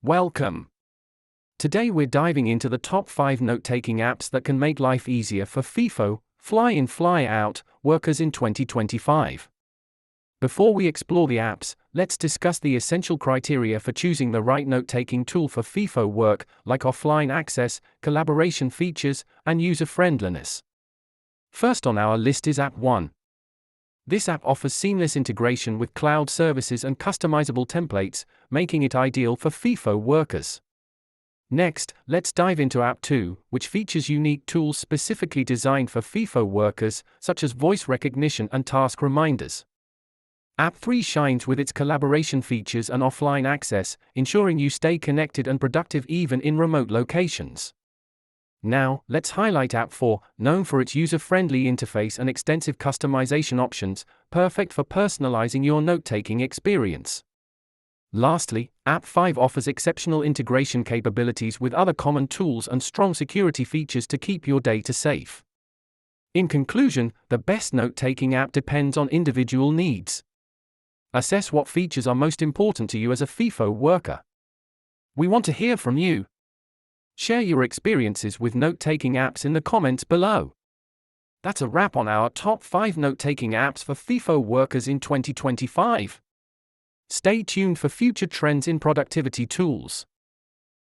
Welcome. Today we're diving into the top 5 note-taking apps that can make life easier for FIFO, fly-in fly-out, workers in 2025. Before we explore the apps, let's discuss the essential criteria for choosing the right note-taking tool for FIFO work, like offline access, collaboration features, and user-friendliness. First on our list is App 1. This app offers seamless integration with cloud services and customizable templates, making it ideal for FIFO workers. Next, let's dive into App 2, which features unique tools specifically designed for FIFO workers, such as voice recognition and task reminders. App 3 shines with its collaboration features and offline access, ensuring you stay connected and productive even in remote locations. Now, let's highlight App 4, known for its user-friendly interface and extensive customization options, perfect for personalizing your note-taking experience. Lastly, App 5 offers exceptional integration capabilities with other common tools and strong security features to keep your data safe. In conclusion, the best note-taking app depends on individual needs. Assess what features are most important to you as a FIFO worker. We want to hear from you. Share your experiences with note-taking apps in the comments below. That's a wrap on our top 5 note-taking apps for FIFO workers in 2025. Stay tuned for future trends in productivity tools.